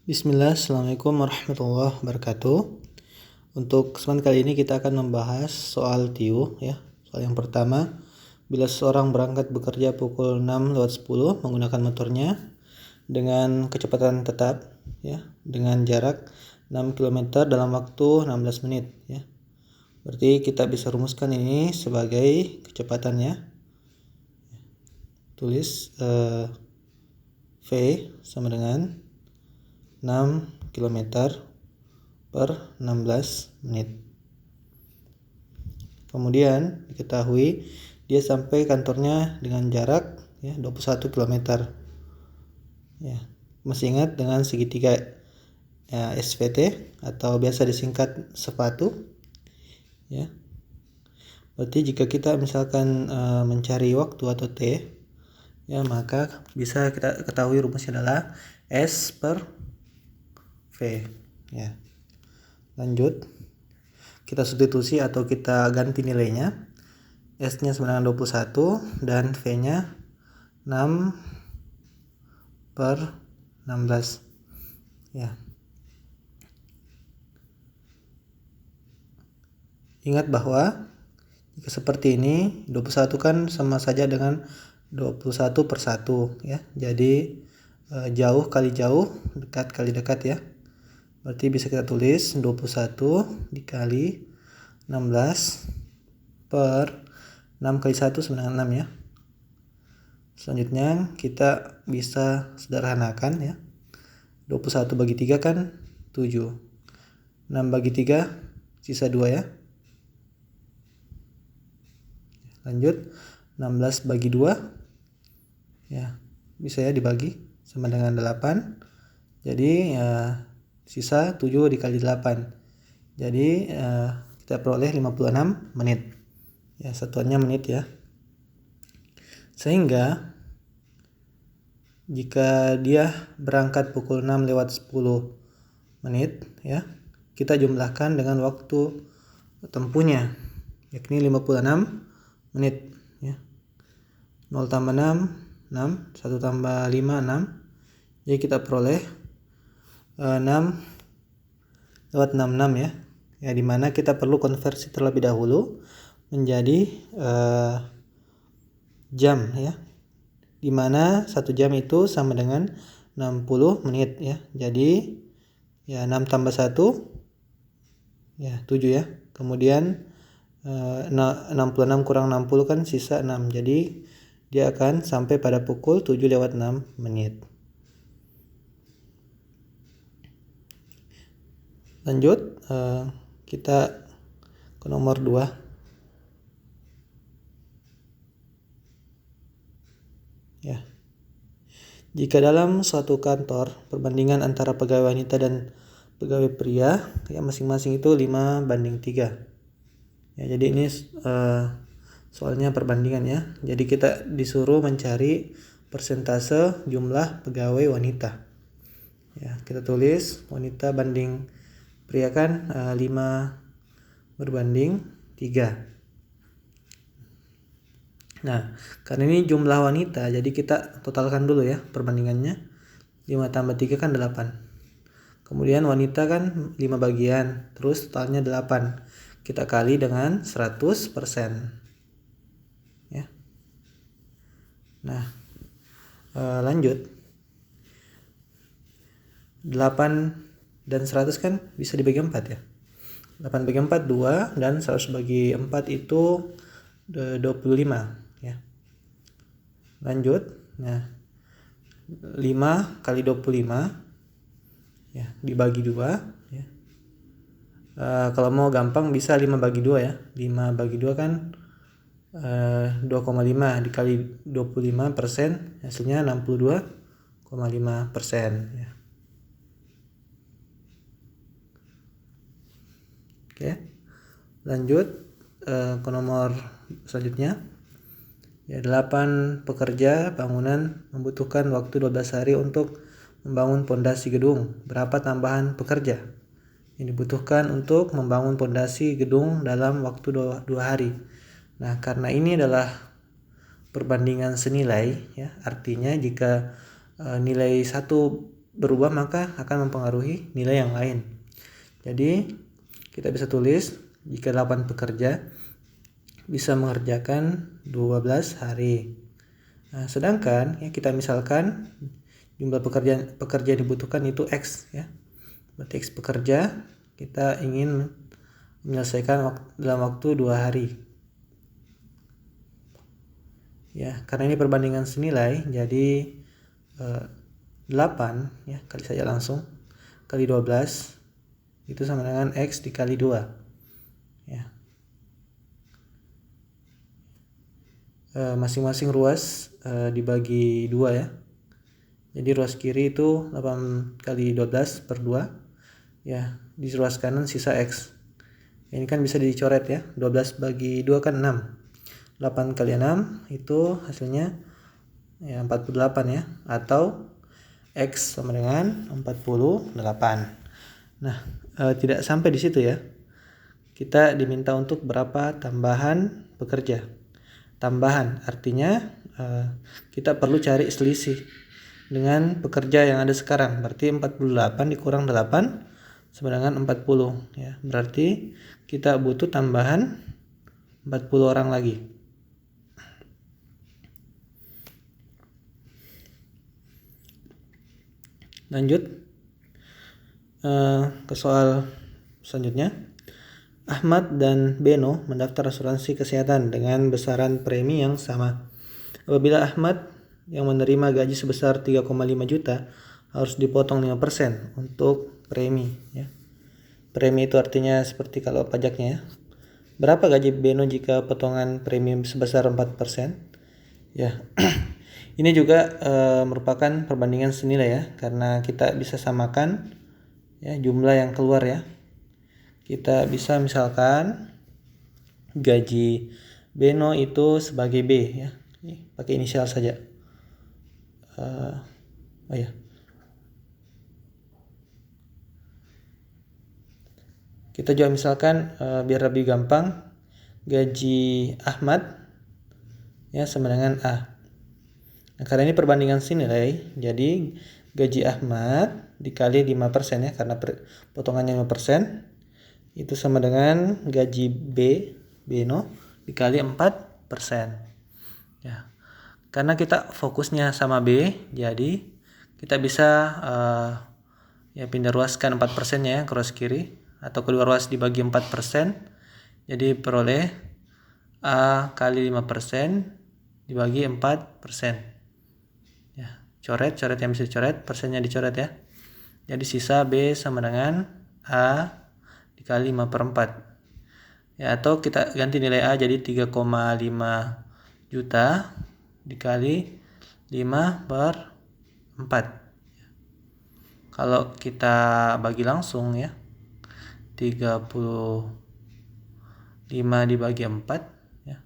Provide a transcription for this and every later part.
Bismillah, Assalamualaikum warahmatullahi wabarakatuh. Untuk kesempatan kali ini kita akan membahas soal TIU ya. Soal yang pertama, bila seseorang berangkat bekerja pukul 6:10 menggunakan motornya dengan kecepatan tetap ya, dengan jarak 6 km dalam waktu 16 menit ya. Berarti kita bisa rumuskan ini sebagai kecepatannya. Tulis V sama dengan 6 km per 16 menit. Kemudian diketahui dia sampai kantornya dengan jarak ya 21 km. Ya, masih ingat dengan segitiga ya, SVT atau biasa disingkat sepatu. Ya. Berarti jika kita misalkan mencari waktu atau T ya, maka bisa kita ketahui rumusnya adalah S per V ya. Lanjut, kita substitusi atau kita ganti nilainya. S-nya sama dengan 21 dan V-nya 6 per 16 ya. Ingat bahwa jika seperti ini 21 kan sama saja dengan 21 per 1 ya. Jadi jauh kali jauh, dekat kali dekat ya. Berarti bisa kita tulis 21 dikali 16 per 6 kali 1 sama dengan 6 ya. Selanjutnya kita bisa sederhanakan ya. 21 bagi 3 kan 7. 6 bagi 3 sisa 2 ya. Lanjut, 16 bagi 2 ya, bisa ya dibagi sama dengan 8. Jadi sisa 7 dikali 8. Jadi kita peroleh 56 menit. Ya, satuannya menit ya. Sehingga jika dia berangkat pukul 6:10 menit ya, kita jumlahkan dengan waktu tempuhnya yakni 56 menit ya. 0 tambah 6 6, 1 tambah 5 6. Jadi kita peroleh 6 lewat 66 ya. Ya, dimana kita perlu konversi terlebih dahulu menjadi jam ya. Dimana 1 jam itu sama dengan 60 menit ya. Jadi ya 6 tambah 1 ya 7 ya. Kemudian 66 kurang 60 kan sisa 6. Jadi dia akan sampai pada pukul 7:06 menit. Lanjut, kita ke nomor 2. Ya. Jika dalam suatu kantor perbandingan antara pegawai wanita dan pegawai pria ya, masing-masing itu 5:3. Ya, jadi ini soalnya perbandingan ya. Jadi kita disuruh mencari persentase jumlah pegawai wanita. Ya, kita tulis wanita banding pria kan 5:3. Nah, karena ini jumlah wanita, jadi kita totalkan dulu ya perbandingannya. 5 tambah 3 kan 8. Kemudian wanita kan 5 bagian, terus totalnya 8. Kita kali dengan 100%. Ya. Nah, lanjut. 8 dan 100 kan bisa dibagi 4 ya. 8 bagi 4 2 dan 100 bagi 4 itu 25 ya. Lanjut. Nah, 5 kali 25 ya dibagi 2 ya. Kalau mau gampang bisa 5 bagi 2 ya. 5 bagi 2 kan 2,5 dikali 25% hasilnya 62,5% ya. Oke. Lanjut ke nomor selanjutnya. Ya, 8 pekerja bangunan membutuhkan waktu 12 hari untuk membangun pondasi gedung. Berapa tambahan pekerja yang dibutuhkan untuk membangun pondasi gedung dalam waktu 2 hari? Nah, karena ini adalah perbandingan senilai ya, artinya jika nilai satu berubah maka akan mempengaruhi nilai yang lain. Jadi kita bisa tulis jika 8 pekerja bisa mengerjakan 12 hari. Nah, sedangkan ya kita misalkan jumlah pekerja yang dibutuhkan itu X ya. Berarti X pekerja kita ingin menyelesaikan dalam waktu 2 hari. Ya, karena ini perbandingan senilai, jadi 8 ya, kali saja langsung kali 12 itu sama dengan X dikali 2 ya. Masing-masing ruas dibagi 2 ya. Jadi ruas kiri itu 8 kali 12 per 2 ya, di ruas kanan sisa X. Ini kan bisa dicoret ya, 12 bagi 2 kan 6. 8 kali 6 itu hasilnya ya 48 ya, atau X sama dengan 48. Nah, tidak sampai di situ ya. Kita diminta untuk berapa tambahan pekerja. Tambahan artinya kita perlu cari selisih dengan pekerja yang ada sekarang. Berarti 48 dikurang 8 sama dengan 40 ya. Berarti kita butuh tambahan 40 orang lagi. Lanjut ke soal selanjutnya. Ahmad dan Beno mendaftar asuransi kesehatan dengan besaran premi yang sama. Apabila Ahmad yang menerima gaji sebesar 3,5 juta harus dipotong 5% untuk premi ya. Premi itu artinya seperti kalau pajaknya ya. Berapa gaji Beno jika potongan premi sebesar 4%? Ya. Ini juga merupakan perbandingan senilai ya, karena kita bisa samakan ya jumlah yang keluar ya. Kita bisa misalkan gaji Beno itu sebagai B ya. Ini pakai inisial saja. Kita juga misalkan biar lebih gampang, gaji Ahmad ya sama dengan A. Nah, karena ini perbandingan senilai, jadi gaji Ahmad dikali 5% ya, karena potongannya 5%, itu sama dengan gaji Beno dikali 4%. Ya. Karena kita fokusnya sama B, jadi kita bisa ya pindah ruaskan 4% ya ke ruas kiri, atau kedua ruas dibagi 4%. Jadi peroleh A kali 5% dibagi 4%. Ya, coret yang bisa dicoret, persennya dicoret ya. Jadi sisa B sama dengan A dikali 5/4. Ya, atau kita ganti nilai A jadi 3,5 juta dikali 5/4. Kalau kita bagi langsung ya, 35 dibagi 4 ya.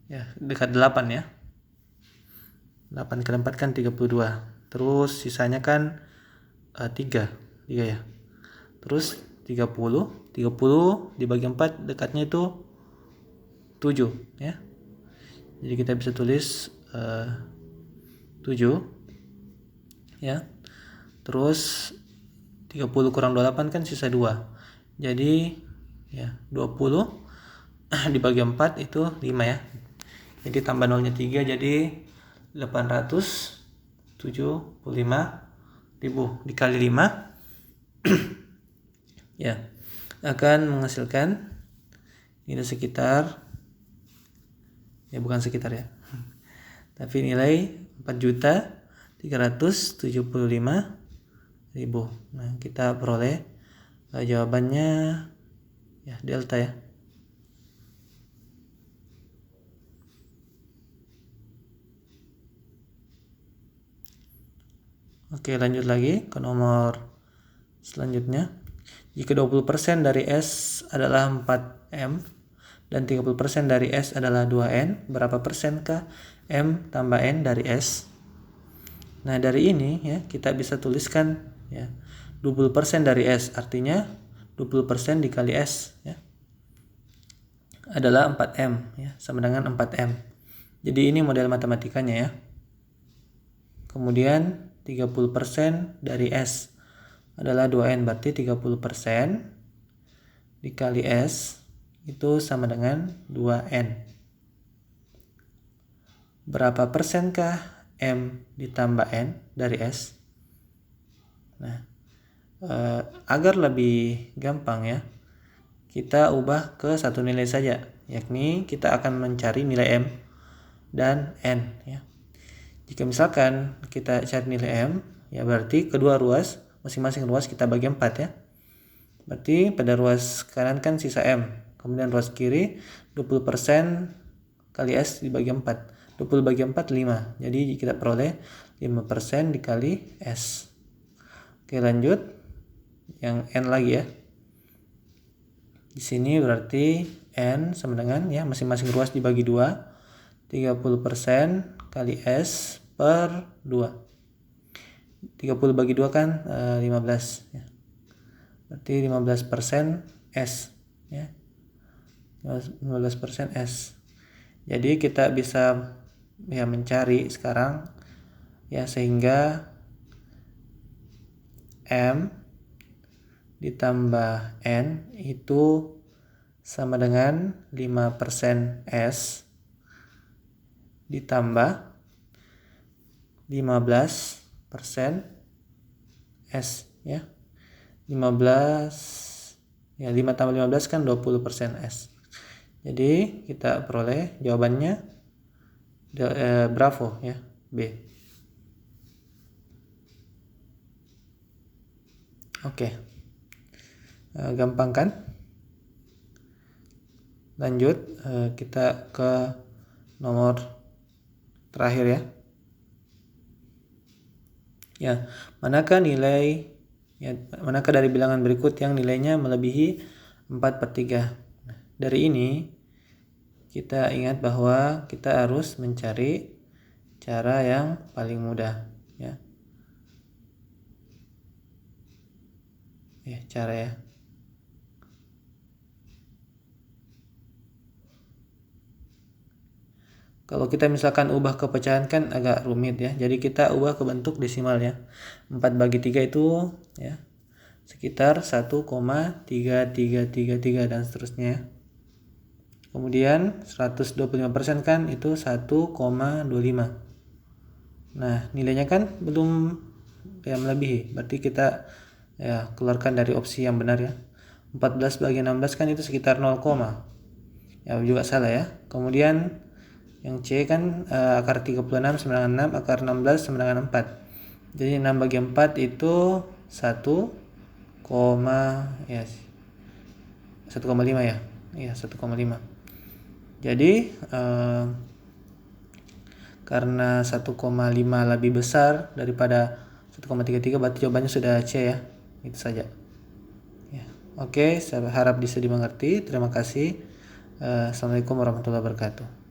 Ya, dekat 8 ya. 8 kali 4 kan 32. Terus sisanya kan 3 ya. Terus 30 dibagi 4 dekatnya itu 7 ya. Jadi kita bisa tulis 7 ya. Terus 30 kurang 28 kan sisa 2. Jadi ya 20 dibagi 4 itu 5 ya. Jadi tambah nolnya 3, jadi 875.000 dikali 5 ya akan menghasilkan nilai sekitar, ya bukan sekitar ya, tapi nilai 4.375.000. Nah, kita peroleh jawabannya ya delta ya. Oke, lanjut lagi ke nomor selanjutnya. Jika 20% dari S adalah 4M dan 30% dari S adalah 2N, berapa persenkah M tambah N dari S? Nah, dari ini ya kita bisa tuliskan ya 20% dari S, artinya 20% dikali S ya adalah 4M ya, sama dengan 4M. Jadi ini model matematikanya ya. kemudian 30% dari S adalah 2N, berarti 30% dikali S itu sama dengan 2N. Berapa persenkah M ditambah N dari S? Nah, agar lebih gampang ya, kita ubah ke satu nilai saja, yakni kita akan mencari nilai M dan N ya. Jika misalkan kita cari nilai M, ya berarti kedua ruas, masing-masing ruas kita bagi 4 ya. Berarti pada ruas kanan kan sisa M, kemudian ruas kiri 20% kali S dibagi 4. 20 bagi 4 5. Jadi kita peroleh 5% dikali S. Oke, lanjut. Yang N lagi ya. Di sini berarti N sama dengan ya masing-masing ruas dibagi 2. 30% kali S per 2. 30 bagi 2 kan 15 ya. Berarti 15% S ya. 15% S. Jadi kita bisa ya mencari sekarang ya, sehingga M ditambah N itu sama dengan 5% S ditambah 15% S ya. 15 ya, 5 tambah 15 kan 20% S. Jadi kita peroleh jawabannya Bravo ya, B. Oke. Gampang kan? Lanjut, kita ke nomor terakhir ya. Ya, manakah dari bilangan berikut yang nilainya melebihi 4/3? Nah, dari ini kita ingat bahwa kita harus mencari cara yang paling mudah ya. Cara ya. Kalau kita misalkan ubah ke pecahan kan agak rumit ya. Jadi kita ubah ke bentuk desimal ya. 4/3 itu ya sekitar 1,3333 dan seterusnya. Kemudian 125% kan itu 1,25. Nah, nilainya kan belum ya melebihi. Berarti kita ya keluarkan dari opsi yang benar ya. 14 bagi 16 kan itu sekitar 0, ya juga salah ya. Kemudian yang C kan akar 36 sama dengan 6, akar 16 sama dengan 4. Jadi 6 bagi 4 itu 1,5 ya. Iya, 1,5. Jadi karena 1,5 lebih besar daripada 1,33 berarti jawabannya sudah C ya. Itu saja. Ya. Oke, saya harap bisa dimengerti. Terima kasih. Assalamualaikum warahmatullahi wabarakatuh.